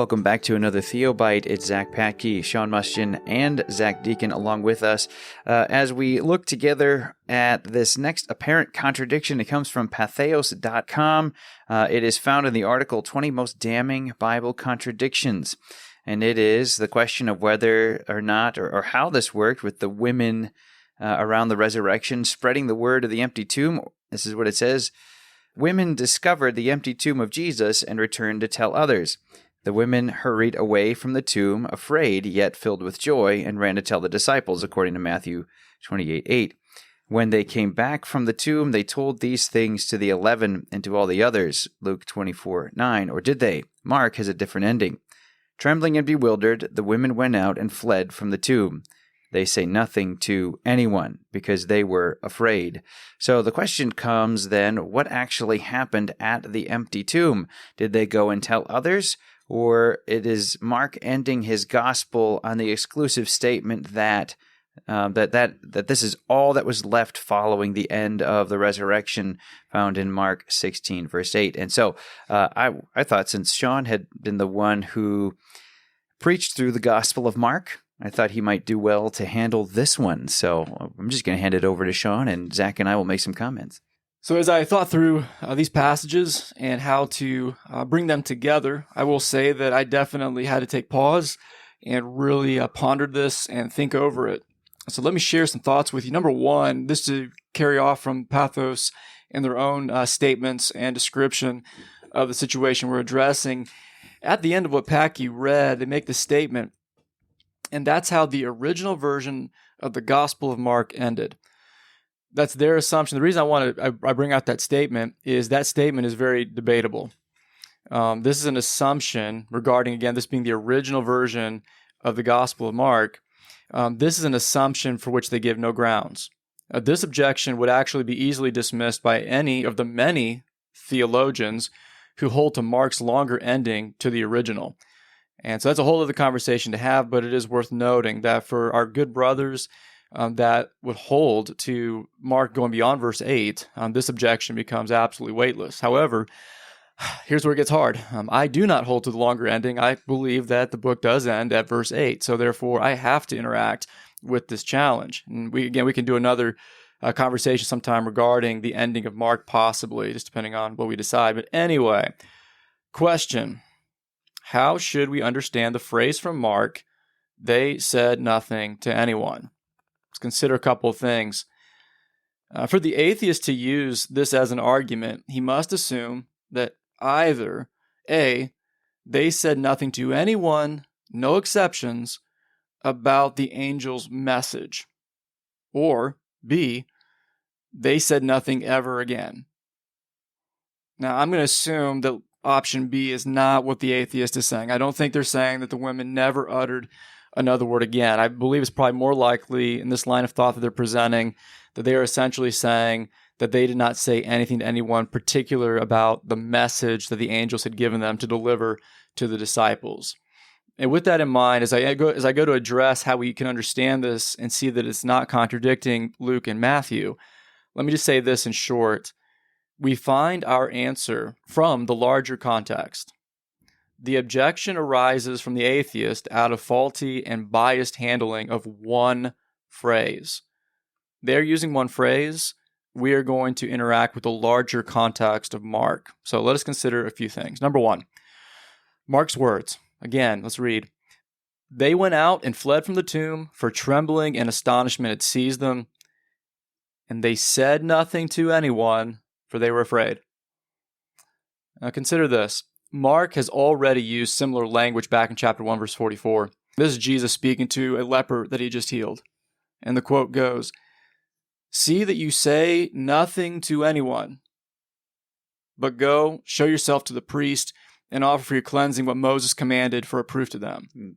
Welcome back to another Theobite. It's Zach Patke, Sean Mustian, and Zach Deacon along with us as we look together at this next apparent contradiction. It comes from patheos.com. It is found in the article 20 Most Damning Bible Contradictions. And it is the question of whether or not or how this worked with the women around the resurrection, spreading the word of the empty tomb. This is what it says. Women discovered the empty tomb of Jesus and returned to tell others. The women hurried away from the tomb, afraid yet filled with joy, and ran to tell the disciples, according to Matthew 28:8. When they came back from the tomb, they told these things to the 11 and to all the others, Luke 24:9. Or did they? Mark has a different ending. Trembling and bewildered, the women went out and fled from the tomb. They say nothing to anyone because they were afraid. So the question comes then, what actually happened at the empty tomb? Did they go and tell others? Or it is Mark ending his gospel on the exclusive statement that this is all that was left following the end of the resurrection, found in Mark 16, verse 8. And so I thought, since Sean had been the one who preached through the Gospel of Mark, I thought he might do well to handle this one. So I'm just going to hand it over to Sean, and Zach and I will make some comments. So as I thought through these passages and how to bring them together, I will say that I definitely had to take pause and really ponder this and think over it. So let me share some thoughts with you. Number one, this to carry off from Pathos and their own statements and description of the situation we're addressing. At the end of what Patke read, they make the statement, and that's how the original version of the Gospel of Mark ended. That's their assumption. The reason I bring out that statement is very debatable. This is an assumption regarding, again, this being the original version of the Gospel of Mark. This is an assumption for which they give no grounds. This objection would actually be easily dismissed by any of the many theologians who hold to Mark's longer ending to the original. And so that's a whole other conversation to have, but it is worth noting that for our good brothers that would hold to Mark going beyond verse 8, this objection becomes absolutely weightless. However, here's where it gets hard. I do not hold to the longer ending. I believe that the book does end at verse 8, so therefore I have to interact with this challenge. And we can do another conversation sometime regarding the ending of Mark, possibly, just depending on what we decide. But anyway, question. How should we understand the phrase from Mark, they said nothing to anyone? Let's consider a couple of things. For the atheist to use this as an argument, he must assume that either A, they said nothing to anyone, no exceptions, about the angel's message, or B, they said nothing ever again. Now, I'm going to assume that option B is not what the atheist is saying. I don't think they're saying that the women never uttered another word again. I believe it's probably more likely in this line of thought that they're presenting that they are essentially saying that they did not say anything to anyone particular about the message that the angels had given them to deliver to the disciples. And with that in mind, as I go to address how we can understand this and see that it's not contradicting Luke and Matthew, let me just say this in short. We find our answer from the larger context. The objection arises from the atheist out of faulty and biased handling of one phrase. They're using one phrase. We are going to interact with the larger context of Mark. So let us consider a few things. Number one, Mark's words. Again, let's read. They went out and fled from the tomb, for trembling and astonishment had seized them, and they said nothing to anyone, for they were afraid. Now consider this. Mark has already used similar language back in chapter 1, verse 44. This is Jesus speaking to a leper that he just healed. And the quote goes, "See that you say nothing to anyone, but go, show yourself to the priest, and offer for your cleansing what Moses commanded for a proof to them."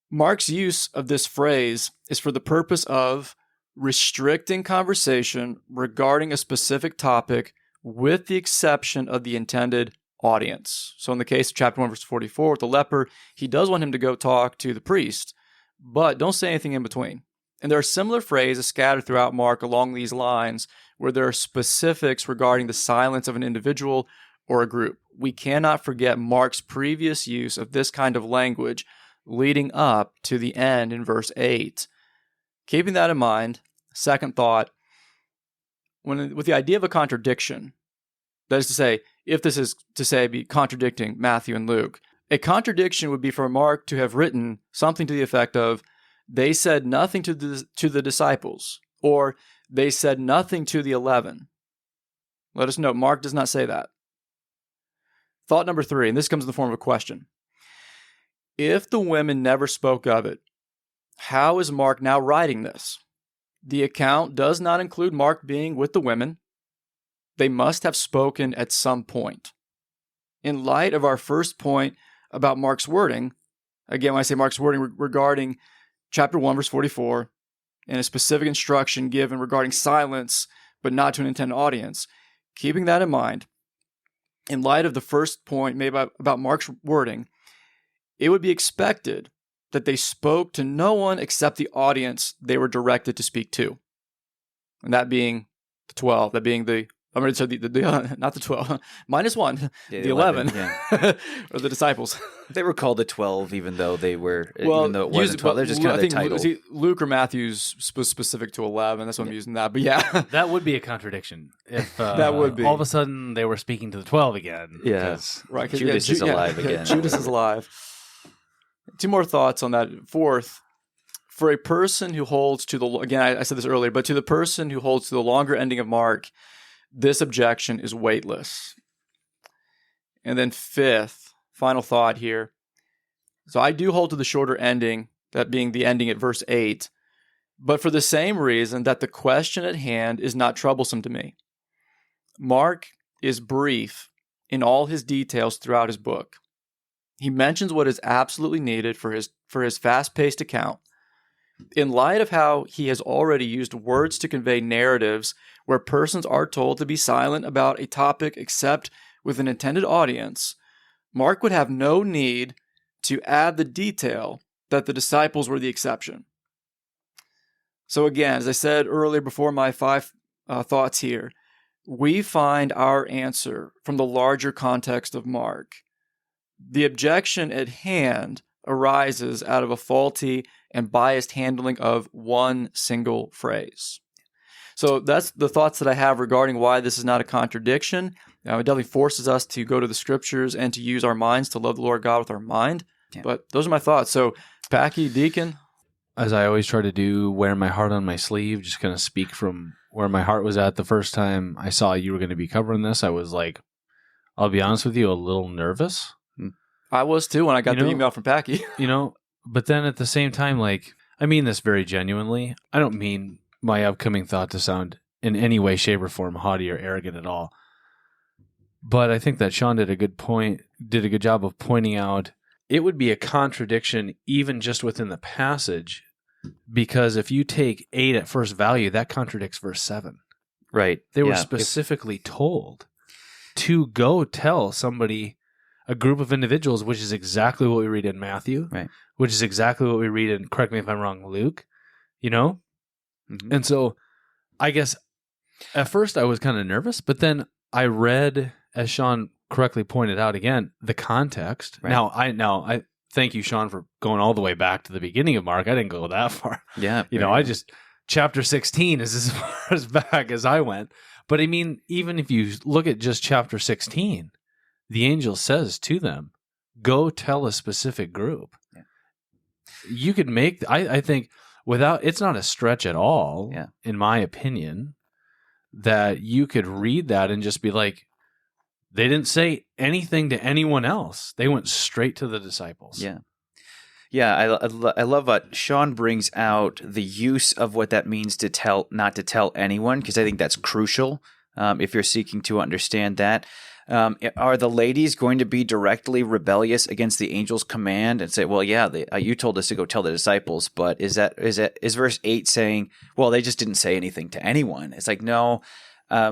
Mark's use of this phrase is for the purpose of restricting conversation regarding a specific topic with the exception of the intended audience. So in the case of chapter 1, verse 44, with the leper, he does want him to go talk to the priest, but don't say anything in between. And there are similar phrases scattered throughout Mark along these lines where there are specifics regarding the silence of an individual or a group. We cannot forget Mark's previous use of this kind of language leading up to the end in verse 8. Keeping that in mind, second thought, with the idea of a contradiction, that is to say, if this is to say be contradicting Matthew and Luke, a contradiction would be for Mark to have written something to the effect of, they said nothing to the disciples, or they said nothing to the 11. Let us note, Mark does not say that. Thought number 3, and this comes in the form of a question. If the women never spoke of it, how is Mark now writing this? The account does not include Mark being with the women. They must have spoken at some point. In light of our first point about Mark's wording, again, when I say Mark's wording regarding chapter 1, verse 44, and a specific instruction given regarding silence, but not to an intended audience, keeping that in mind, in light of the first point made about Mark's wording, it would be expected that they spoke to no one except the audience they were directed to speak to. And that being the 12, that being not the 12, minus 1, yeah, the 11, yeah. or the disciples. They were called the 12, even though it wasn't 12. They're just kind of the title. Luke or Matthew's specific to 11. That's why I'm using that. But yeah, that would be a contradiction if that would be. All of a sudden they were speaking to the 12 again. Yeah, right. Judas is alive again. Judas is alive. 2 more thoughts on that. Fourth, for a person who holds to I said this earlier, but to the person who holds to the longer ending of Mark, this objection is weightless. And then fifth, final thought here. So I do hold to the shorter ending, that being the ending at verse 8, but for the same reason that the question at hand is not troublesome to me. Mark is brief in all his details throughout his book. He mentions what is absolutely needed for his fast-paced account. In light of how he has already used words to convey narratives where persons are told to be silent about a topic except with an intended audience, Mark would have no need to add the detail that the disciples were the exception. So again, as I said earlier before my 5 thoughts here, we find our answer from the larger context of Mark. The objection at hand arises out of a faulty and biased handling of one single phrase. So that's the thoughts that I have regarding why this is not a contradiction. It definitely forces us to go to the scriptures and to use our minds to love the Lord God with our mind. Yeah. But those are my thoughts. So, Packy, Deacon? As I always try to do, wear my heart on my sleeve, just kind of speak from where my heart was at the first time I saw you were going to be covering this. I was like, I'll be honest with you, a little nervous. I was too when I got the email from Packy. But then at the same time, I mean this very genuinely. I don't mean my upcoming thought to sound in any way, shape, or form haughty or arrogant at all. But I think that Sean did a good job of pointing out it would be a contradiction even just within the passage, because if you take 8 at first value, that contradicts verse 7. Right. They were specifically told to go tell somebody, a group of individuals, which is exactly what we read in Matthew, right? Which is exactly what we read in, correct me if I'm wrong, Luke, Mm-hmm. And so I guess at first I was kind of nervous, but then I read, as Sean correctly pointed out again, the context. Right. Now I thank you, Sean, for going all the way back to the beginning of Mark. I didn't go that far. Yeah. I just, chapter 16 is as far as back as I went. But I mean, even if you look at just chapter 16, the angel says to them, go tell a specific group. Yeah. You could make, I think, it's not a stretch at all, in my opinion, that you could read that and just be like, they didn't say anything to anyone else. They went straight to the disciples. Yeah. Yeah, I love what Sean brings out, the use of what that means to not to tell anyone, because I think that's crucial if you're seeking to understand that. Are the ladies going to be directly rebellious against the angel's command and say, well, you told us to go tell the disciples, but is verse 8 saying, well, they just didn't say anything to anyone? It's like, no,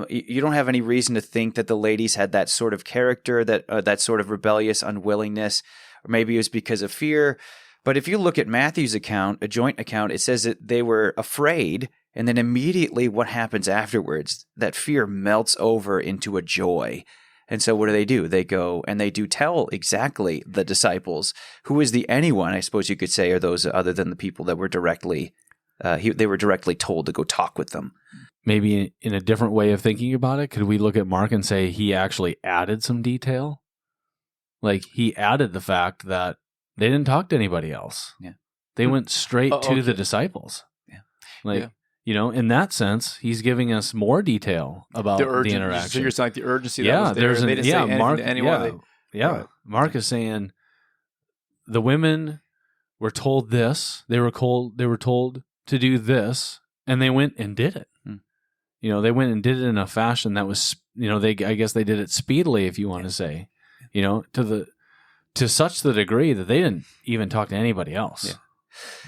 you don't have any reason to think that the ladies had that sort of character, that sort of rebellious unwillingness, or maybe it was because of fear. But if you look at Matthew's account, a joint account, it says that they were afraid, and then immediately what happens afterwards, that fear melts over into a joy. And so what do? They go and they do tell exactly the disciples. Who is the anyone, I suppose you could say, are those other than the people that were directly, they were directly told to go talk with them. Maybe in a different way of thinking about it, could we look at Mark and say he actually added some detail? Like he added the fact that they didn't talk to anybody else. Yeah. They went straight to okay. the disciples. Yeah. Like, Yeah. you know, in that sense, he's giving us more detail about the interaction. So you're saying like the urgency yeah, that was there. They didn't say anything Mark, to anyone. Right. Mark is saying the women were told this. They were told to do this, and they went and did it. You know, they went and did it in a fashion that was, you know, I guess they did it speedily, if you want to say, you know, to such the degree that they didn't even talk to anybody else. Yeah.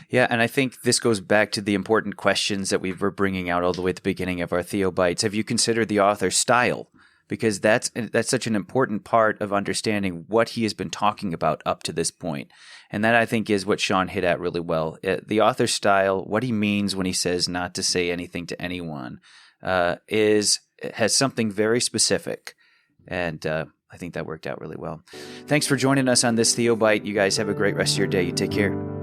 Yeah, and I think this goes back to the important questions that we were bringing out all the way at the beginning of our Theobites. Have you considered the author's style? Because that's such an important part of understanding what he has been talking about up to this point. And that, I think, is what Sean hit at really well. The author's style, what he means when he says not to say anything to anyone, has something very specific. And I think that worked out really well. Thanks for joining us on this Theobite. You guys have a great rest of your day. You take care.